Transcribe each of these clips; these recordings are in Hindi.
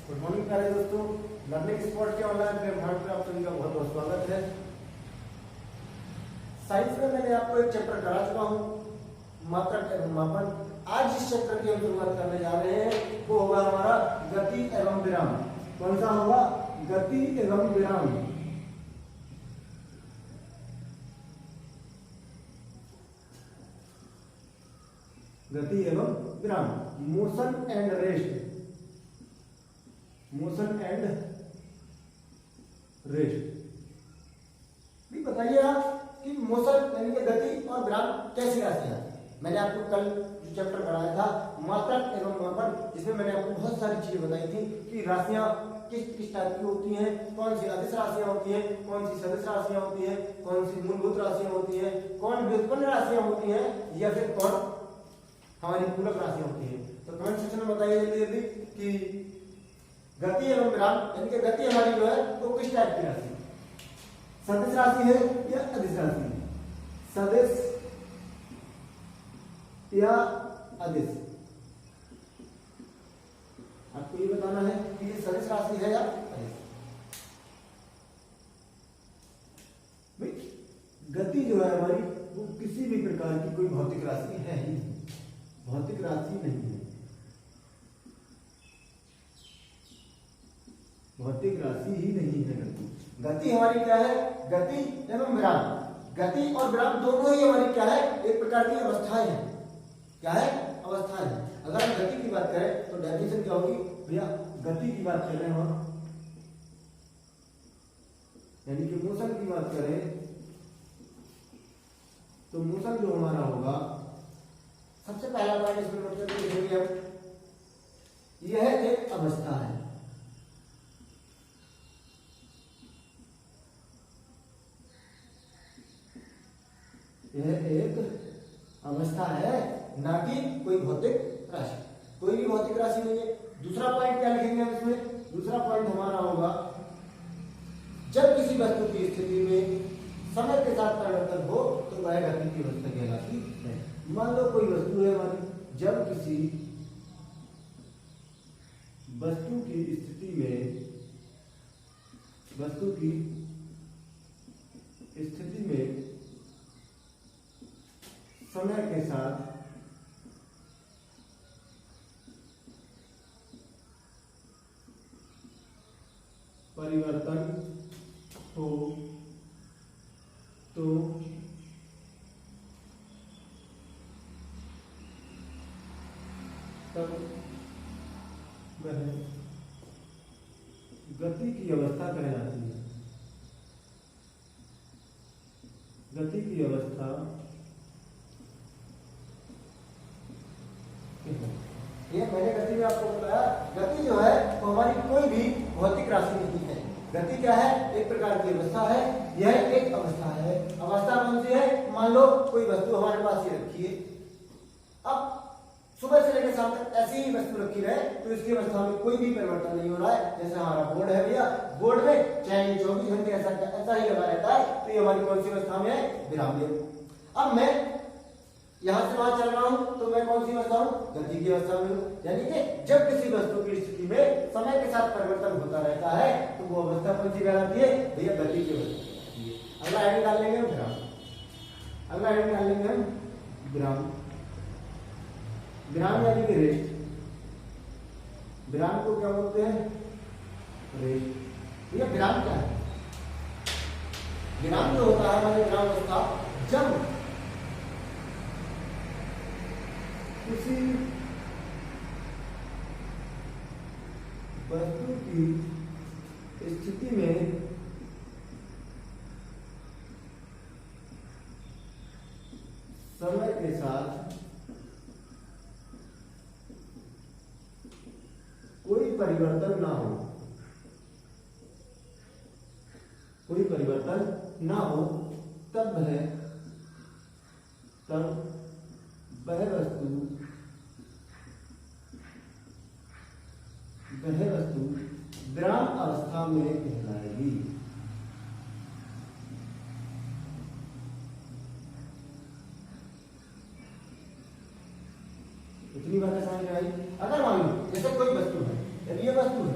गुड मॉर्निंग प्यारे दोस्तों, लर्निंग स्पॉट के ऑनलाइन प्लेटफॉर्म पर आप सभी का बहुत बहुत स्वागत है। साइंस में मैंने आपको एक चैप्टर करा चुका हूँ, मात्रक एवं मापन। आज जिस चैप्टर की हम शुरुआत करने जा रहे हैं वो होगा हमारा गति एवं विराम। कौन सा होगा? गति एवं विराम। गति एवं विराम, motion and rest. Motion and rest भी बताइए आप कि मोशन यानी कि गति और विराम कैसी राशि है। मैंने आपको कल जो चैप्टर पढ़ाया था मात्रक एवं मापन, इसमें मैंने आपको बहुत सारी चीजें बताई थी कि राशियां किस किस टाइप की होती हैं, कौन सी अदिश राशियां होती हैं, कौन सी सदिश राशियां होती हैं, कौन सी मूलभूत राशियां होती हैं, कौन व्युत्पन्न राशियां होती हैं या फिर कौन हमारी पूरक राशियां होती हैं। तो कमेंट सेक्शन में बताइए जल्दी जल्दी कि गति एवं विराम यानी कि गति हमारी जो है तो किस टाइप की राशि, सदिश राशि है या अदिश राशि है? सदिश या अदिश, आपको ये बताना है कि ये सदिश राशि है या अदिश। गति जो है हमारी वो किसी भी प्रकार की कोई भौतिक राशि है ही नहीं, भौतिक राशि नहीं है, भौतिक राशि ही नहीं है गति। गति हमारी क्या है? गति एवं विराम, गति और विराम दोनों ही हमारी क्या है? एक प्रकार की अवस्थाएं हैं। क्या है? अवस्थाएं हैं। अगर हम गति की बात करें तो डेफिनेशन क्या होगी भैया? गति की बात कर रहे हैं हम, यानी कि मोशन की बात करें तो मोशन जो हमारा होगा, सबसे पहला पॉइंट इसमें नोट करके लिखेंगे हम, यह एक अवस्था है। यह एक अवस्था है, ना कि कोई भौतिक राशि। कोई भी भौतिक राशि नहीं है। दूसरा पॉइंट क्या लिखेंगे हम इसमें? दूसरा पॉइंट हमारा होगा जब किसी वस्तु की स्थिति में समय के साथ परिवर्तन हो तो वह गति की अवस्था कहलाती है। मान लो कोई वस्तु है हमारी, जब किसी वस्तु की स्थिति में, वस्तु की स्थिति में समय के साथ परिवर्तन हो तो तब वह गति की अवस्था कहलाती है। गति की अवस्था ये मैंने गति में आपको बताया, गति जो है वो हमारी कोई भी भौतिक राशि नहीं है। गति क्या है? एक प्रकार की अवस्था है। यह एक अवस्था है। अवस्था कौन सी है? मान लो कोई वस्तु हमारे पास ही रखी है, अब सुबह से लेकर शाम तक ऐसी ही वस्तु रखी रहे तो इसकी अवस्था में कोई भी परिवर्तन नहीं हो रहा है। जैसे हमारा बोर्ड है भैया, बोर्ड में चाहे 24 घंटे ऐसा ही लगा रहता है, तो ये हमारी कौन सी अवस्था में है? विराम में। अब मैं यहां से वहां चल रहा हूं तो मैं कौन सी अवस्था हूं? गति की अवस्था में हूं। यानी कि जब किसी वस्तु की स्थिति में समय के साथ परिवर्तन होता रहता है तो वो अवस्था कौन सी कहलाती है? भैया गति की अवस्था। अगला हेडिंग डाल लेंगे हम विराम। अगला हेडिंग डाल लेंगे हम विराम। विराम यानी कि रेस्ट। विराम को क्या बोलते हैं? रेस्ट। भैया विराम क्या है? विराम जो होता है हमारी विराम अवस्था, जब किसी वस्तु की स्थिति में समय के साथ कोई परिवर्तन ना हो, कोई परिवर्तन ना हो, तब वह वस्तु विराम अवस्था में कहलाएगी। इतनी बातें समझ में आई। अगर मान लो जैसे कोई वस्तु है, ये वस्तु है,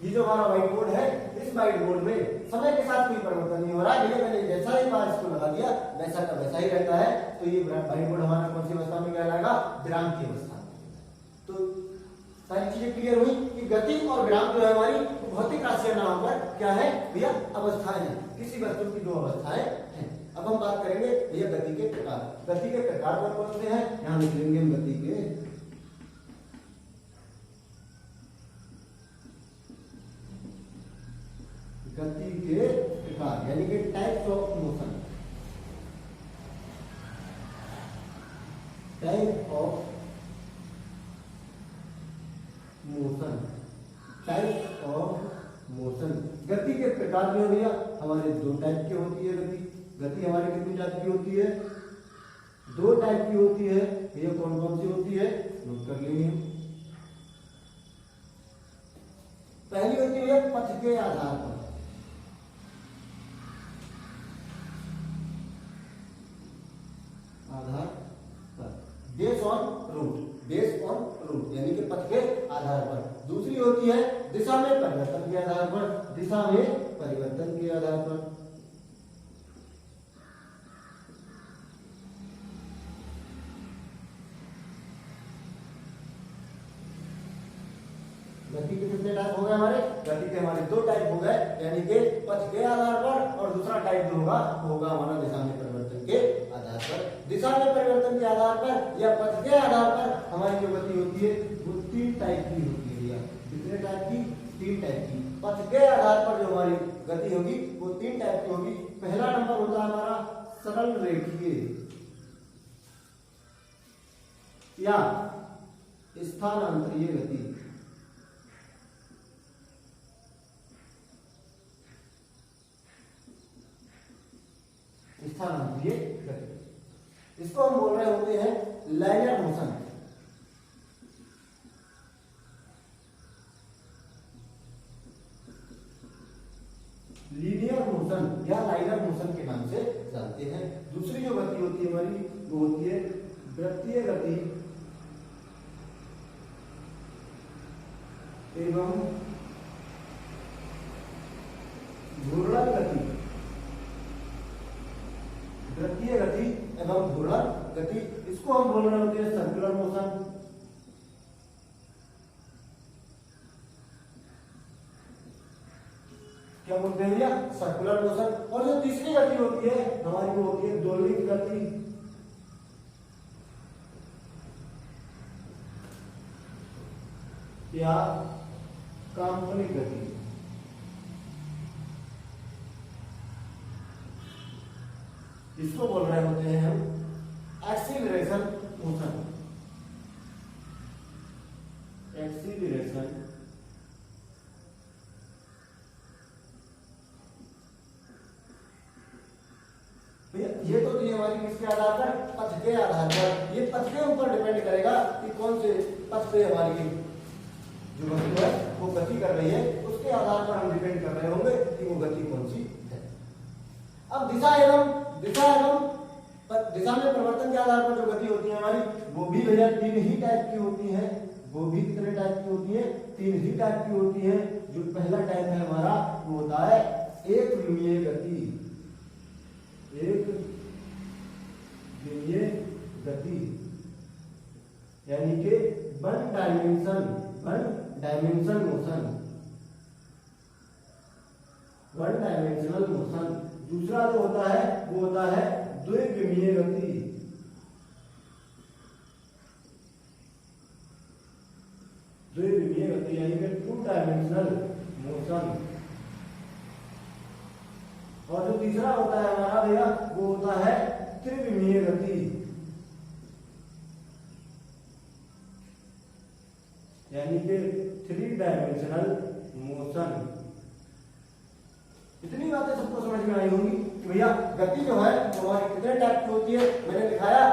ये जो हमारा व्हाइट बोर्ड है, इस व्हाइट बोर्ड में समय के साथ कोई परिवर्तन नहीं हो रहा है। भैया मैंने जैसा ही बार इसको लगा दिया वैसा का वैसा ही रहता है। तो ये व्हाइट बोर्ड हमारा कौन सी अवस्था में कहलाएगा? विराम की अवस्था। तो सारी चीजें क्लियर हुई कि गति और विराम जो है हमारी भौतिक राशियां ना होकर क्या है भैया? अवस्थाएं हैं। किसी वस्तु की दो अवस्थाएं हैं। अब हम बात करेंगे भैया गति के प्रकार। गति के प्रकार कौन कौन से हैं? यहां लिख लेंगे हम गति के प्रकार, यानी कि types of motion. Type of motion, type of motion. गति के प्रकार में भैया हमारे दो टाइप की होती है गति। गति हमारी कितनी टाइप की होती है? दो टाइप की होती है। ये कौन कौन सी होती है? नोट कर लेंगे। पहली होती है पथ के आधार पर। आधार पर, base on root, base on root यानी कि पथ के आधार पर। दूसरी होती है दिशा में परिवर्तन के आधार पर, दिशा में परिवर्तन के आधार पर। गति के कितने टाइप हो गए हमारे? गति के हमारे दो टाइप हो गए, यानी कि पथ के आधार पर, और दूसरा टाइप जो होगा वो होगा हमारा दिशा में परिवर्तन के आधार पर। दिशा में परिवर्तन के आधार पर या पथ के आधार पर हमारी जो गति होती है वो तीन टाइप की होती है भैया। कितने टाइप की? तीन टाइप की। पथ के आधार पर जो हमारी गति होगी वो तीन टाइप की होगी। पहला नंबर होता है हमारा सरल रेखीय या स्थानांतरीय गति। स्थानांतरीय गति, इसको हम बोल रहे होते हैं लाइनर मोशन। लीनियर मोशन या लाइनर मोशन के नाम से जानते हैं। दूसरी जो गति होती है हमारी वो होती है वृत्तीय गति एवं घूर्णन गति। वृत्तीय गति एवं घूर्णन गति, इसको हम बोल रहे होते हैं सर्कुलर मोशन। क्या बोलते हैं भैया? Circular motion. और जो तीसरी गति होती है हमारी वो होती है दोलित गति या काल्पनिक गति। इसको बोल रहे होते हैं हम एक्सीलरेशन मोशन। एक्सीलरेशन ये तो थी हमारी किसके आधार पर? पथ के आधार पर। ये पथ के ऊपर डिपेंड करेगा कि कौन से पथ पे हमारी जो गति है वो गति कर रही है, उसके आधार पर हम डिपेंड कर रहे होंगे कि वो गति कौन सी है। अब दिशा एवं दिशा में परिवर्तन के आधार पर जो गति होती है हमारी वो भी भैया तीन ही टाइप की होती है। वो भी कितने टाइप की होती है? तीन ही टाइप की होती है। जो पहला टाइप है हमारा वो होता है एक विमीय गति। एक विमीय गति यानी कि one dimension motion, one dimensional motion. दूसरा जो होता है वो होता है द्विविमीय गति। द्विविमीय गति यानी कि टू डायमेंशनल मोशन। और जो तीसरा होता है हमारा भैया वो होता है त्रिविमीय गति यानी कि थ्री डायमेंशनल मोशन। इतनी बातें सबको समझ में आई होंगी कि भैया गति जो है वो हमारी कितने टाइप की होती है। मैंने दिखाया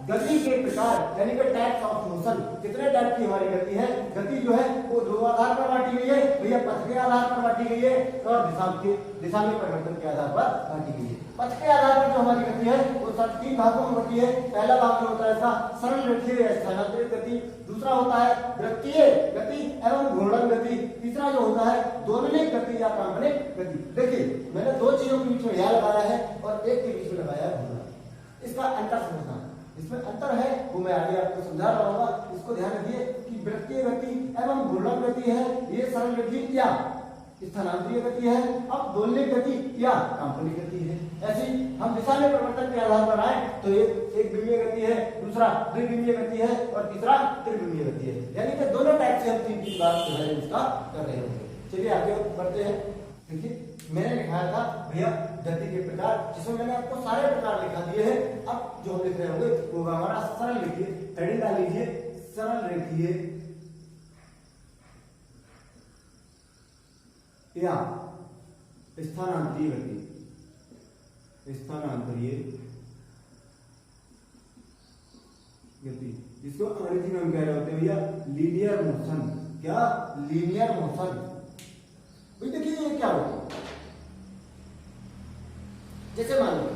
गति के प्रकार यानी कि टाइप्स ऑफ मोशन। कितने टाइप की हमारी गति है? गति जो है वो दो आधार पर बांटी गई है भैया। पथ के आधार पर बांटी गई है और दिशा में परिवर्तन के आधार पर बांटी गई है। पथ के आधार पर जो हमारी गति है वो सब तीन भागों में बटी है। पहला भाग जो होता है इसका सरल रेखीय या स्थानांतरित गति। दूसरा होता है वृत्तीय गति एवं घूर्णन गति। तीसरा जो होता है दोलनिक गति या काल्पनिक गति। देखिए मैंने दो चीजों के बीच में या लगाया है और एक के बीच में लगाया है घूर्णन। इसका अंतर समझना, इसमें अंतर है वो मैं आगे आपको समझा रहा हूँ। इसको ध्यान रखिए कि वृत्तीय गति एवं घूर्णन गति है ये सरल गति या स्थानांतरीय गति है, अब दोलनिक गति या काल्पनिक गति है। ऐसे ही हम दिशा में परिवर्तन के आधार पर आए तो एक बिंदुीय गति है, दूसरा द्विबिंदुीय गति है और तीसरा त्रिबिंदुीय गति है। यानी कि दोनों टाइप से हम तीन बार जो है इसका कर रहे होंगे। चलिए आगे बढ़ते हैं। देखिए मैंने लिखाया था भैया गति के प्रकार, जिसमें मैंने आपको सारे प्रकार लिखा दिए हैं। अब जो हम लिख रहे होंगे वो हमारा सरल लिखिए, हेडिंग डाल लीजिए सरल रेखीय या स्थानांतरीय गति, स्थानांतरीय गति, जिसको अंग्रेजी में हम कह रहे होते हैं भैया लीनियर मोशन। क्या? Linear motion. देखिए ये क्या होता है, जैसे मान लो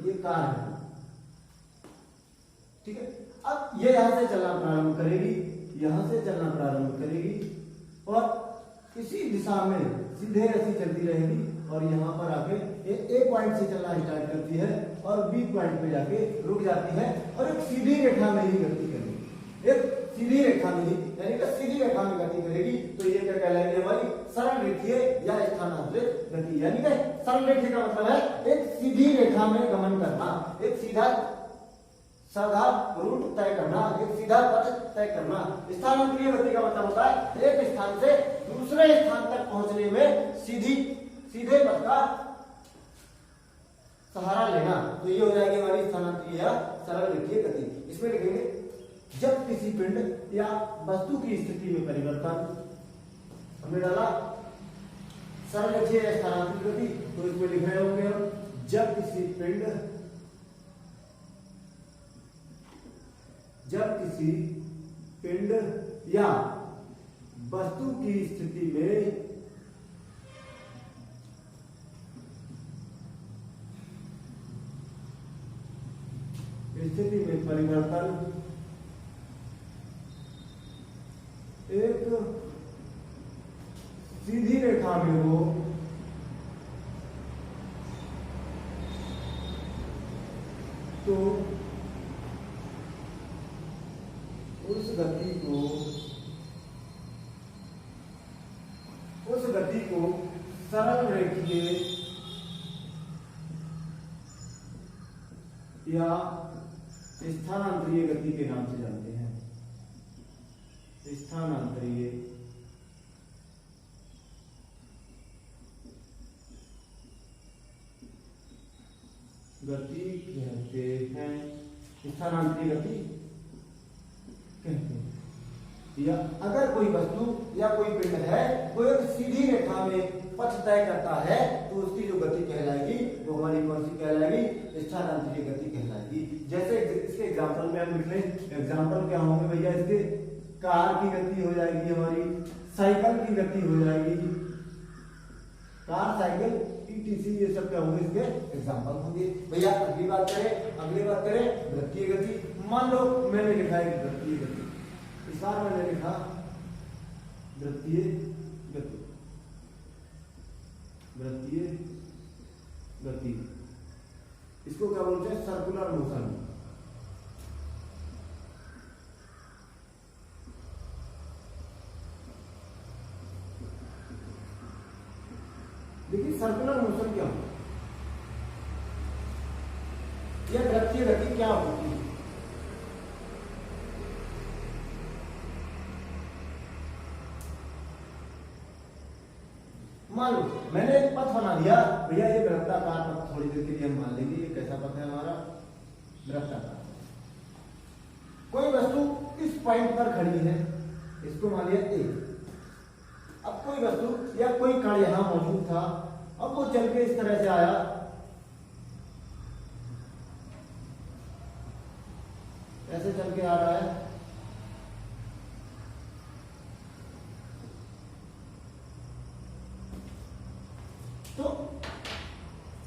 ये कार है, ठीक है। अब ये यहां से चलना प्रारंभ करेगी, यहां से चलना प्रारंभ करेगी और इसी दिशा में सीधे ऐसी चलती रहेगी और यहाँ पर आके ए पॉइंट से चलना स्टार्ट करती है और बी पॉइंट पे जाके रुक जाती है और एक सीधी रेखा में ही गति करेगी, एक सीधी रेखा में ही, यानी कि सीधी रेखा में गति करेगी। तो ये क्या कहलाएगी हमारी सरल रेखीय या स्थानांतरित गति। यानी कि सरल रेखीय का मतलब है एक सीधी रेखा में गमन करना, एक सीधा रूट तय करना, एक सीधा पथ तय करना। स्थानांतरीय गति का मतलब होता है एक स्थान से दूसरे स्थान तक पहुंचने में सीधे पथ का सहारा लेना। तो ये हो जाएगी हमारी स्थानांतरीय या सरल रेखीय गति। इसमें लिखेंगे जब किसी पिंड या वस्तु की स्थिति में परिवर्तन, हमने डाला सरल रेखीय या स्थानांतरित गति, तो इसमें लिख रहे होंगे हम जब किसी पिंड या वस्तु की स्थिति में परिवर्तन एक सीधी रेखा में हो तो उस गति को सरल रेखीय या स्थानांतरीय गति के नाम से जानते हैं। स्थानांतरीय गति कहते हैं, स्थानांतरीय गति कहते हैं। या अगर कोई वस्तु या कोई पिंड है वो एक सीधी रेखा में पथ तय करता है तो उसकी जो गति कहलाएगी वो हमारी कौन सी कहलाएगी? स्थानांतरीय गति कहलाएगी। जैसे इसके एग्जांपल में हम लिख लें, एग्जांपल क्या होंगे भैया इसके? कार की गति हो जाएगी हमारी, साइकिल की गति हो जाएगी, कार साइकिल ईटीसी, ये सब क्या होंगे इसके एग्जांपल होंगे। भैया अगली बात करें वृत्तीय गति। मान लो मैंने लिखा है वृत्तीय गति, इस बार मैंने लिखा वृत्तीय गति, इसको क्या बोलते हैं? Circular motion. देखिए सर्कुलर मोशन क्या होता है या वृत्तीय गति क्या होती है? मान लो मैंने एक पथ बना दिया भैया, ये वृत्ताकार पथ, थोड़ी देर के लिए हम मान लेंगे ये कैसा पथ है हमारा? वृत्ताकार। कोई वस्तु इस पॉइंट पर खड़ी है, इसको मान लिया ए। अब कोई वस्तु या कोई कण यहाँ मौजूद था, अब वो चल के इस तरह से आया, ऐसे चल के आ रहा है, तो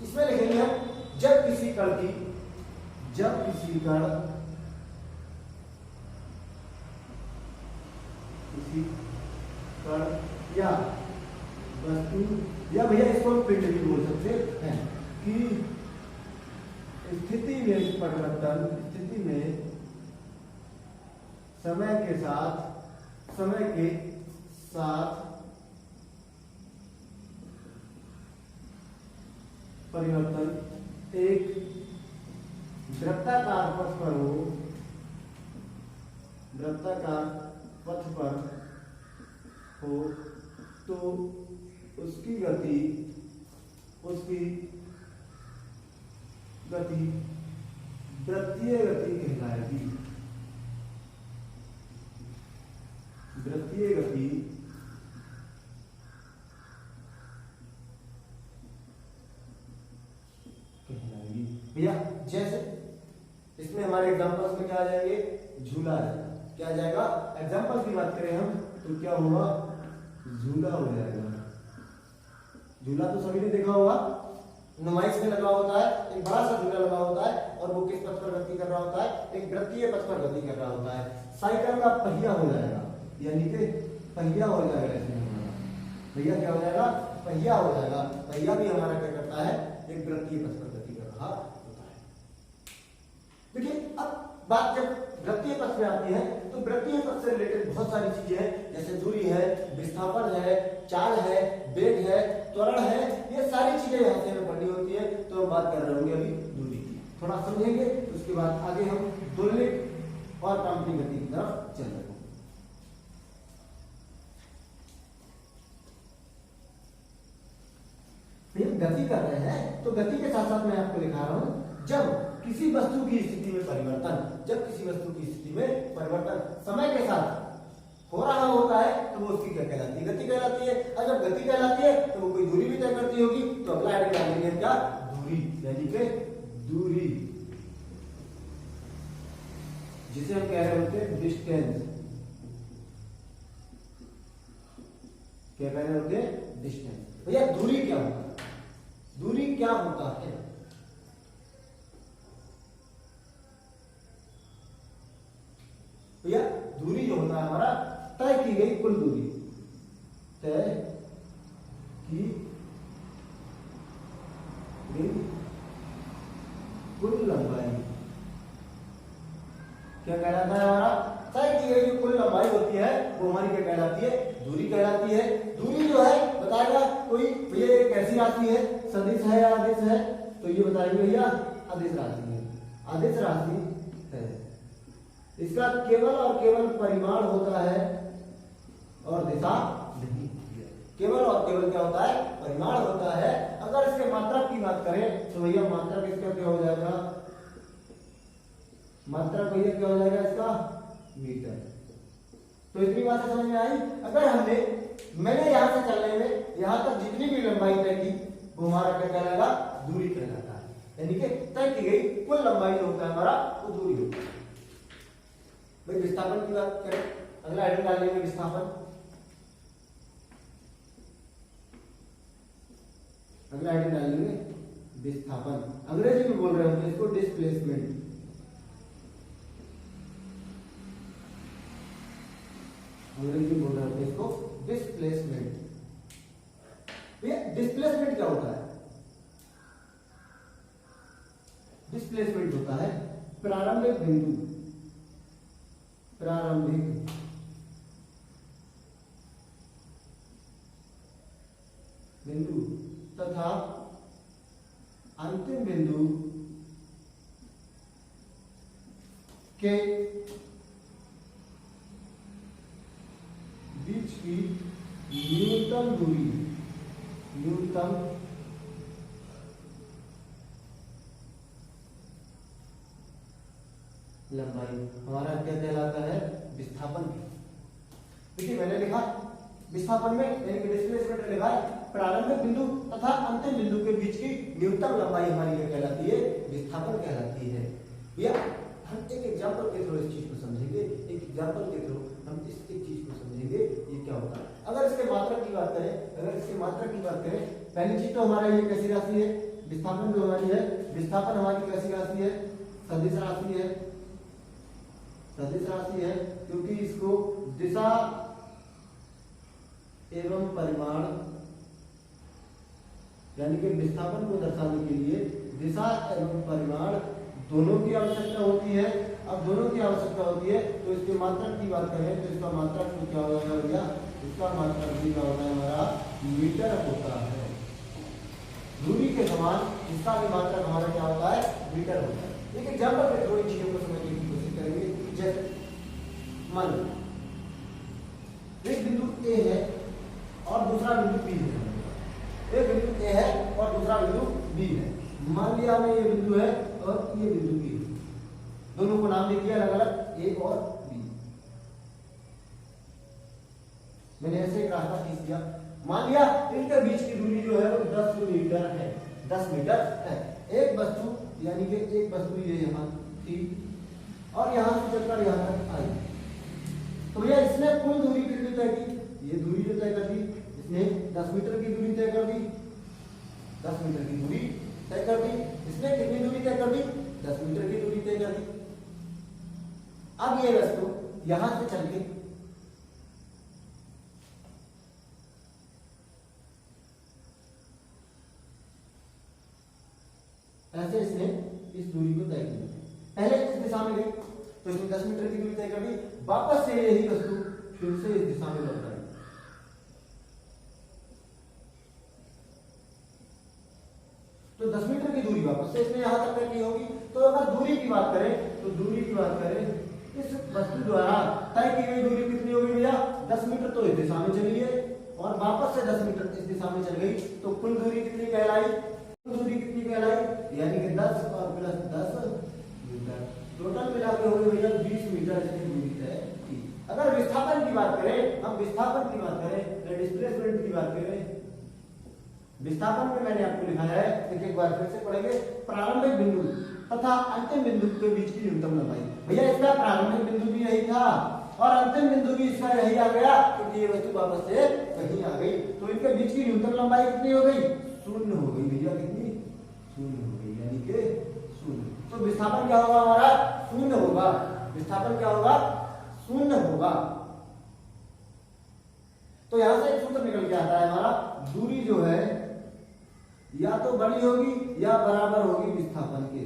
इसमें लिखेंगे हम जब किसी कण या वस्तु या भैया इसको पिंड भी बोल सकते हैं कि स्थिति में परिवर्तन, स्थिति में समय के साथ परिवर्तन एक वृत्ताकार पथ पर हो, वृत्ताकार पथ पर हो तो उसकी गति वृत्तीय गति कहलाएगी। वृत्तीय गति कहलाएगी। भैया जैसे इसमें हमारे एग्जांपल्स में क्या आ जाएंगे, झूला है, क्या आ जाएगा, एग्जांपल्स की बात करें हम तो क्या होगा, झूला हो जाएगा। झूला तो सभी ने देखा होगा, नुमाइश में लगा होता है, एक बड़ा सा झूला लगा होता है और वो किस पथ पर गति कर रहा होता है, एक वृत्तीय पथ पर गति कर रहा होता है। साइकिल का पहिया हो जाएगा, यानी कि पहिया हो जाएगा, इसमें हमारा भैया क्या हो जाएगा, पहिया हो जाएगा। पहिया भी हमारा क्या करता है, एक वृत्तीय पथ पर गति कर रहा होता है। देखिए अब बात जब वृत्तीय पथ में आती है तो वृत्तीय पथ से रिलेटेड बहुत सारी चीजें हैं, जैसे दूरी है, विस्थापन है, चाल है, वेग है, त्वरण है, ये सारी चीजें यहाँ से हमें पढ़नी होती है। तो हम बात कर रहे होंगे अभी दूरी की, थोड़ा समझेंगे, उसके बाद आगे हम दोलित और काम्पी गति की तरफ चल रहे हैं। गति कर रहे हैं तो गति के साथ साथ मैं आपको दिखा रहा हूं, जब किसी वस्तु की स्थिति में परिवर्तन, जब किसी वस्तु की स्थिति में परिवर्तन समय के साथ हो रहा होता है तो वो उसकी क्या कहलाती है, गति कहलाती है। और जब गति कहलाती है तो वो कोई दूरी भी तय करती होगी, तो अगला हेडिंग डालेंगे क्या, दूरी, यानी कि दूरी, जिसे हम कह रहे होते हैं डिस्टेंस। क्या कह रहे होते हैं, डिस्टेंस। भैया दूरी क्या होता है, दूरी क्या होता है, भैया दूरी जो होता है हमारा, तय की गई कुल दूरी, तय की गई कुल लंबाई। क्या कहलाता है हमारा, तय की गई जो कुल लंबाई होती है वो हमारी क्या कहलाती है, दूरी कहलाती है। दूरी जो है बताएगा कोई, भैया एक ऐसी राशि है, सदिश है या अदिश है, तो ये बताएंगे भैया अदिश राशि है, अदिश राशि है। इसका केवल और केवल परिमाण होता है और दिशा नहीं, केवल और केवल क्या होता है, परिमाण होता है। अगर इसके मात्रक की बात करें तो भैया मात्रक इसका क्या हो जाएगा, मात्रक भैया क्या हो जाएगा इसका, मीटर। तो इतनी बात समझ में आई। अगर मैंने यहां से चलने में यहां तक जितनी भी लंबाई तय की वो हमारा क्या कहलाएगा, दूरी कहलाता है, यानी कि तय की गई कुल लंबाई जो होता है हमारा वो दूरी होता है। भाई विस्थापन की बात करें, अगला हेडिंग डाल लेंगे विस्थापन। अगला हेडिंग डाल लेंगे विस्थापन, अंग्रेजी में बोल रहे होते हैं इसको डिस्प्लेसमेंट। अंग्रेजी में बोल रहे होते हैं इसको डिस्प्लेसमेंट। डिस्प्लेसमेंट क्या होता है, डिस्प्लेसमेंट होता है प्रारंभिक बिंदु, प्रारंभिक बिंदु तथा अंतिम बिंदु के बीच की न्यूनतम दूरी, न्यूनतम लंबाई हमारा क्या कहलाता है, विस्थापन। देखिए मैंने लिखा विस्थापन में यानी कि डिस्प्लेसमेंट लिखा है प्रारंभिक बिंदु तथा अंतिम बिंदु के बीच की न्यूनतम लंबाई हमारी क्या कहलाती है, विस्थापन कहलाती है। भैया हम एक एग्जांपल के थ्रू इस चीज को समझेंगे, एक एग्जांपल के थ्रू हम इस एक चीज को समझेंगे ये क्या होता है। अगर इसके मात्रक की बात करें, पहली चीज तो हमारा ये कैसी राशि है, विस्थापन जो हमारी है, विस्थापन हमारी कैसी राशि है, सदिश राशि है, सदिश राशि है, क्योंकि इसको दिशा एवं परिमाण यानी कि विस्थापन को दर्शाने के लिए दिशा एवं परिमाण दोनों की आवश्यकता होती है। अब दोनों की आवश्यकता होती है तो इसके मात्रक की बात करें तो इसका मात्रक तो क्या होगा भैया, इसका मात्रक भी क्या होता है हमारा मीटर होता है। दूरी के समान इसका भी मात्रक हमारा क्या होता है, मीटर होता है। एक एग्जांपल में थोड़ी चीजों को समझने की कोशिश करेंगे। जैसे मान लो एक बिंदु ए है और दूसरा बिंदु बी है, एक बिंदु ए है और दूसरा बिंदु बी है। मान लिया हमें ये बिंदु है और ये बिंदु बी है, दोनों को नाम दे दिया अलग अलग ए और बी। मैंने ऐसे एक रास्ता खींच दिया, मान लिया इनके बीच की दूरी जो है वो 10 मीटर है, 10 मीटर है। एक वस्तु यानी कि एक वस्तु ये यहाँ थी और यहाँ से चलकर यहाँ तक आई, तो भैया इसने कुल दूरी कितनी तय की, ये दूरी जो तय कर दी इसने 10 मीटर की दूरी तय कर दी, 10 मीटर की दूरी तय कर दी। इसने कितनी दूरी तय कर दी, 10 मीटर की दूरी तय कर दी। अब ये वस्तु यहां से चल के ऐसे इसने इस दूरी को तय किया, पहले इस दिशा में गई तो इसने 10 मीटर की दूरी तय कर दी, वापस से यही वस्तु फिर से इस दिशा में लौट आई। तो 10 मीटर की दूरी वापस से इसने यहां तक तय की होगी। तो अगर दूरी की बात करें तो दूरी की बात करें इस वस्तु द्वारा तय की गई दूरी कितनी होगी भैया, 10 मीटर तो इस दिशा में चली है और वापस से 10 मीटर इस दिशा में चल गई, तो कुल दूरी कितनी कहलाई, कुल दूरी कितनी कहलाई, यानी कि 10 और प्लस 10 मीटर, टोटल मिला के हो गई भैया 20 मीटर जितनी दूरी तय की। अगर विस्थापन की बात करें, हम विस्थापन की बात करें, डिस्प्लेसमेंट की बात करें, विस्थापन में मैंने आपको लिखा है, एक बार फिर से पढ़ेंगे, प्रारंभिक बिंदु तथा अंतिम बिंदु के बीच की न्यूनतम लंबाई। भैया इसका प्रारंभिक बिंदु भी यही था और अंतिम बिंदु भी इसका यही आ गया, क्योंकि ये वस्तु वापस से कहीं आ गई, तो इनके बीच की न्यूनतम लंबाई कितनी हो गई, 0 हो गई भैया, कितनी 0 हो गई, यानी कि 0। तो विस्थापन क्या होगा हमारा, 0 होगा, विस्थापन क्या होगा, 0 होगा। तो यहां से एक सूत्र निकल के आता है हमारा, दूरी जो है या तो बड़ी होगी या बराबर होगी विस्थापन के,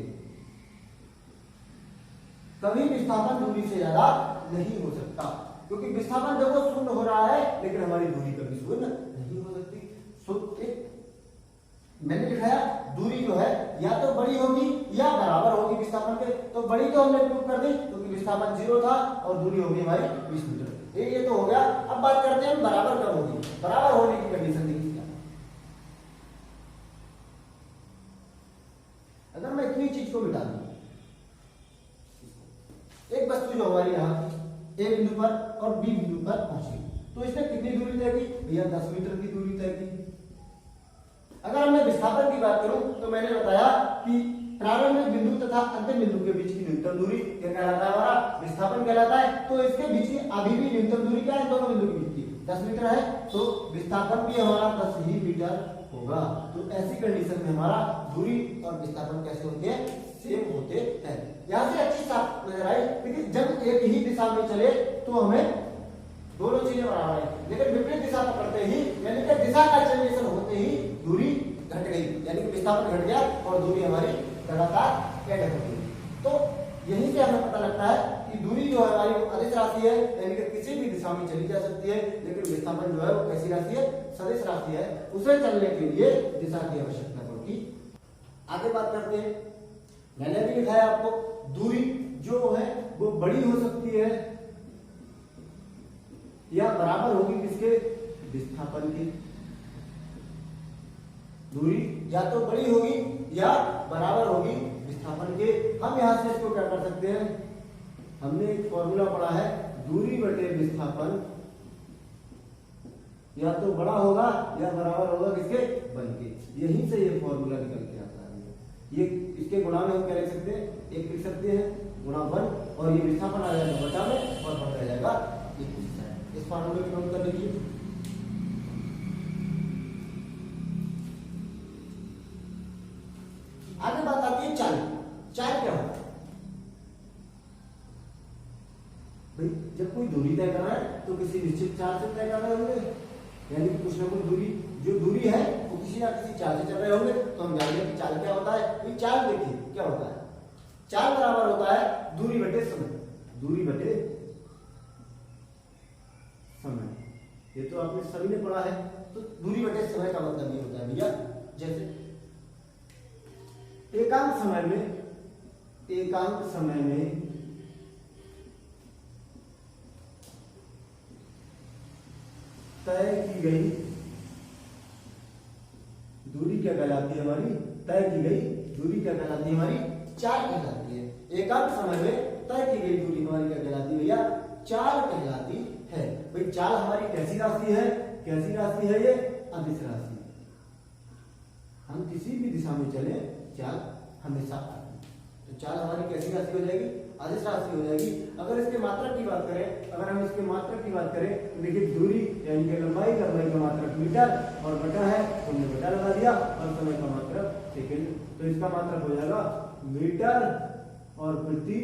कभी विस्थापन दूरी से ज्यादा नहीं हो सकता, क्योंकि विस्थापन देखो 0 हो रहा है लेकिन हमारी दूरी कभी 0 नहीं हो सकती। मैंने लिखाया दूरी जो है या तो बड़ी होगी या बराबर होगी विस्थापन के, तो बड़ी तो हमने प्रूव कर दी क्योंकि विस्थापन 0 था और दूरी होगी हमारी 20 मीटर, ये तो हो गया। अब बात करते हैं बराबर कब होगी, बराबर होने की कंडीशन देखिए। अगर मैं इतनी चीज को मिटा दूं, एक वस्तु जो हमारी यहाँ ए बिंदु पर और बी बिंदु पर पहुंची, तो इसने कितनी दूरी तय की भैया, 10 मीटर की दूरी तय की। अगर मैं विस्थापन की बात करूं तो मैंने बताया कि प्रारंभिक बिंदु तथा अंतिम बिंदु के बीच की न्यूनतम दूरी क्या कहलाता है, हमारा विस्थापन कहलाता है। तो इसके बीच की अभी भी न्यूनतम दूरी क्या है, दोनों बिंदु के बीच की 10 मीटर है, तो विस्थापन भी हमारा 10 ही मीटर होगा। तो ऐसी कंडीशन में हमारा दूरी और विस्थापन कैसे होते हैं, सेम होते हैं। यहाँ से अच्छी साफ नजर आई, लेकिन जब एक ही दिशा में चले तो हमें दोनों चीजें बराबर है, लेकिन विपरीत दिशा पकड़ते ही यानी कि दिशा का चेंजेशन होते ही दूरी घट गई, यानी कि विस्थापन घट गया और दूरी हमारी लगातार ऐड हो गई। तो यहीं से हमें पता लगता है कि दूरी जो है हमारी अदिश राशि है, यानी कि किसी भी दिशा में चली जा सकती है, लेकिन विस्थापन जो है वो कैसी राशि है, सदिश राशि है, उसे चलने के लिए दिशा की आवश्यकता होगी। आगे बात करते हैं, मैंने भी लिखा है आपको, दूरी जो है वो बड़ी हो सकती है या बराबर होगी किसके, विस्थापन की। दूरी या तो बड़ी होगी या बराबर होगी विस्थापन के। हम यहां से इसको क्या कर सकते हैं, हमने एक फॉर्मूला पढ़ा है, दूरी बटे विस्थापन या तो बड़ा होगा या बराबर होगा किसके, बल के। यहीं से ये फॉर्मूला निकल के आता है। ये इसके गुणा में हम क्या लिख सकते हैं, एक लिख सकते हैं गुणा 1 और ये विस्थापन आ जाएगा बटा में और बन जाएगा 1। इस फॉर्मूले को नोट कर लीजिए। आगे बात आती है चाल। चाल क्या होता है भाई, जब कोई दूरी तय करना है तो किसी निश्चित चाल से तय कर रहे होंगे, यानी कि कुछ ना कुछ दूरी, जो दूरी है वो किसी ना किसी चाल से चल रहे होंगे। तो हम जानेंगे कि चाल क्या होता है। ये चाल देखिए क्या होता है, चाल बराबर होता है दूरी बटे समय। दूरी बटे समय, ये तो आपने सभी ने पढ़ा है। तो दूरी बटे समय का मतलब ये होता है भैया, जैसे एकांक समय में तय की गई दूरी क्या कहलाती है हमारी, तय की गई दूरी क्या कहलाती है हमारी, चाल कहलाती है। एकांक समय में तय की गई दूरी हमारी क्या कहलाती है भैया, चाल कहलाती है। भाई चाल हमारी कैसी राशि है, कैसी राशि है, ये अदिश राशि। हम किसी भी दिशा में चले चाल हमेशा आती है। तो चाल हमारी कैसी राशि हो जाएगी, अदिश राशि हो जाएगी। अगर इसके मात्रक की बात करें, अगर हम इसके मात्रक की बात करें तो देखिए दूरी यानी कि लंबाई का मात्रक मीटर और बटा है, हमने बटा लगा दिया, और समय का मात्रक सेकंड। तो इसका मात्रक हो जाएगा मीटर और प्रति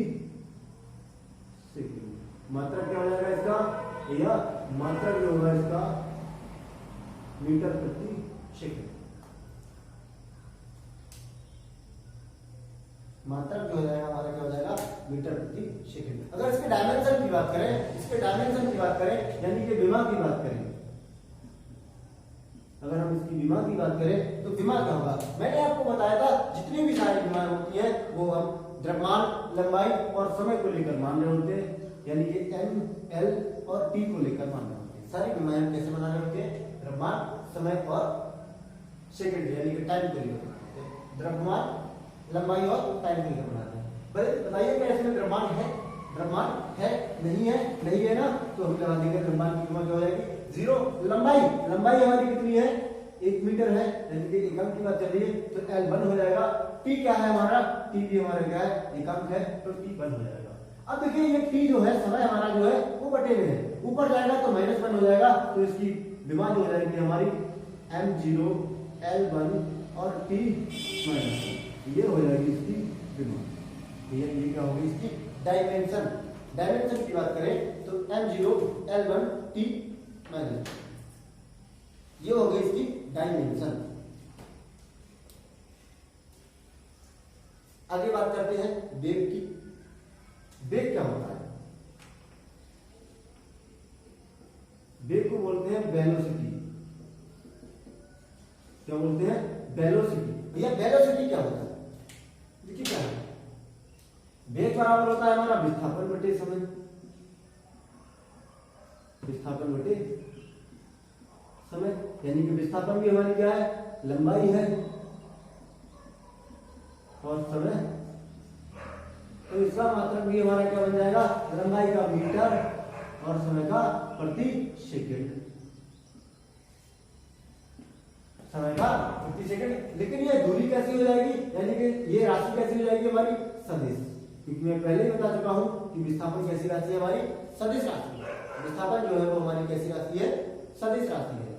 सेकंड। मात्रक क्या हो जाएगा इसका, यह मात्रक जो होगा इसका मीटर प्रति सेकंड। मात्रक जो हो जाएगा हमारा क्या हो जाएगा, मीटर प्रति सेकंड। अगर इसके डायमेंशन की बात करें, इसके डायमेंशन की बात करें यानी कि विमा की बात करें, अगर हम इसकी विमा की बात करें तो विमा क्या होगा, मैंने आपको बताया था जितनी भी सारी विमाएं होती है वो हम द्रव्यमान, लंबाई और समय को लेकर मान रहे होते हैं, यानी कि एम, एल और टी को लेकर मान रहे होते हैं। सारी विमाएं हम कैसे बना रहे होते हैं, द्रव्यमान, समय और सेकंड यानी कि टाइम को लेकर। द्रव्यमान, लंबाई और टाइम को लेकर बनाते हैं। बताइए क्या इसमें द्रव्यमान है, द्रव्यमान है नहीं है, नहीं है ना, तो हम लगा देंगे द्रव्यमान की विमा क्या हो जाएगी 0। लंबाई हमारी कितनी है, 1 मीटर है, यानी कि एकांक की बात चल रही है तो L1 हो जाएगा। टी क्या है हमारा, टी भी हमारा क्या है, एकांक है, तो T1 हो जाएगा। अब देखिए ये टी जो है, समय हमारा जो है वो बटे में है, ऊपर जाएगा तो -1 हो जाएगा, तो इसकी विमा जो हो जाएगी हमारी m0, L1 और T -1, ये हो जाएगी इसकी विमा। ये क्या होगी इसकी डायमेंशन। डायमेंशन की बात करें तो m0, L1, T -1, ये हो गई इसकी डायमेंशन। आगे बात करते हैं वेग की। वेग क्या होता है, वेग को बोलते हैं वेलोसिटी। क्या बोलते हैं, वेलोसिटी। भैया वेलोसिटी क्या होता है, देखिए क्या है, वेग बराबर होता है हमारा विस्थापन बटे समय। विस्थापन बटे समय यानी कि विस्थापन भी हमारी क्या है, लंबाई है और समय, तो इसका मात्रक भी हमारा क्या बन जाएगा, लंबाई का मीटर और समय का प्रति सेकंड। समय का प्रति सेकंड। लेकिन ये दूरी कैसी हो जाएगी, यानी कि ये राशि कैसी हो जाएगी हमारी, सदिश। क्योंकि मैं पहले ही बता चुका हूं कि विस्थापन कैसी राशि है हमारी, सदिश राशि है। विस्थापन जो है वो हमारी कैसी राशि है, सदिश राशि है।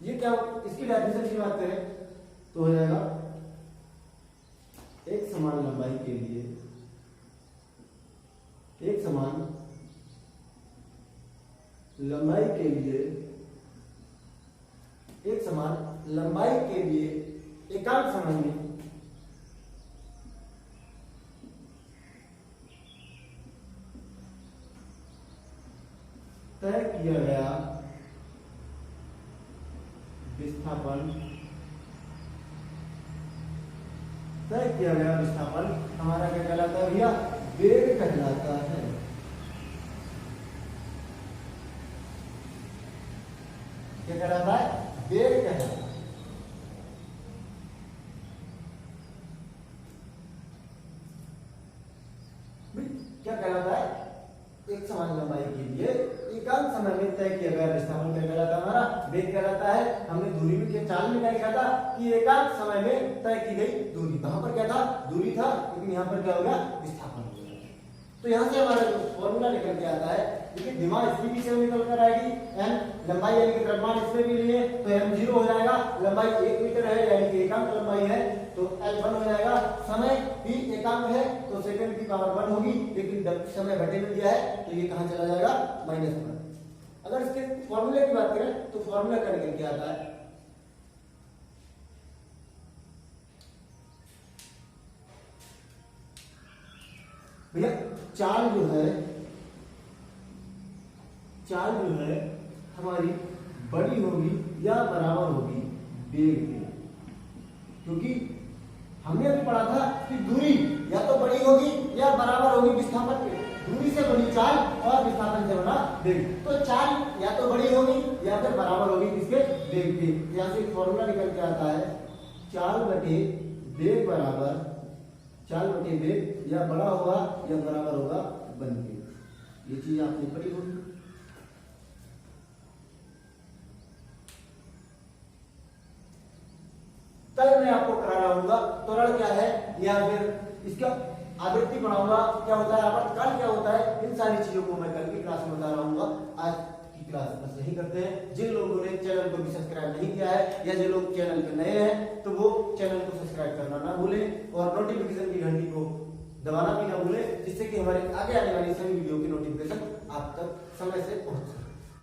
ये क्या, इसकी डेफिनेशन की बात करें तो हो जाएगा एक समान लंबाई के लिए, एक समान लंबाई के लिए, एक समान लंबाई के लिए एकांक समय में तय किया गया विस्थापन, तय किया गया विस्थापन हमारा क्या कहलाता है भैया, वेग कहलाता है। क्या कहलाता है, वेग कहलाता है। क्या कहलाता है, समय के लिए एकांत समय में तय किया गया विस्थापन क्या कहलाता है? हमारा वेग कहलाता है। हमने दूरी में क्या चाल में क्या लिखा था कि एकांत समय में तय की गई दूरी। वहां पर क्या था? दूरी था, लेकिन यहाँ पर क्या हो गया? विस्थापन हो गया। तो यहाँ से हमारा जो फॉर्मूला निकल के आता है, देखिए डिमांड इसकी भी से निकल कर आएगी। एम लंबाई यानी कि द्रव्यमान इसमें भी लिए तो एम 0 हो जाएगा। लंबाई 1 मीटर है यानी कि एकांक लंबाई है तो एल 1 हो जाएगा। समय भी एकांक है तो सेकंड की पावर 1 होगी, लेकिन जब समय बटे में दिया है तो ये कहां चला जाएगा? -1। अगर इसके फॉर्मूले की बात करें तो फॉर्मूला क्या निकल के आता है? भैया चाल जो है हमारी बड़ी होगी या बराबर होगी वेग के, क्योंकि हमने अभी पढ़ा था कि दूरी या तो बड़ी होगी या बराबर होगी विस्थापन के। दूरी से बड़ी चाल और विस्थापन से बड़ा वेग। तो चाल या तो बड़ी होगी या फिर बराबर होगी किसके? वेग के। यहाँ से फॉर्मूला निकल के आता है चाल बटे वेग बराबर, चाल बटे वेग या बड़ा होगा या बराबर होगा बन के। ये चीज आपने पढ़ी होगी। कल मैं आपको करा रहा हूँगा त्वरण क्या है या फिर इसका आवृत्ति बढ़ाऊंगा क्या होता है, आवर्तकाल क्या होता है, इन सारी चीजों को मैं कल की क्लास में बता रहा हूँ। आज की क्लास बस यही करते हैं। जिन लोगों ने चैनल को भी सब्सक्राइब नहीं किया है या जो लोग चैनल पे नए हैं तो वो चैनल को सब्सक्राइब करना ना भूलें और नोटिफिकेशन की घंटी को दबाना भी ना भूलें, जिससे कि हमारे आगे आने वाली सभी वीडियो की नोटिफिकेशन आप तक समय से पहुंच सके।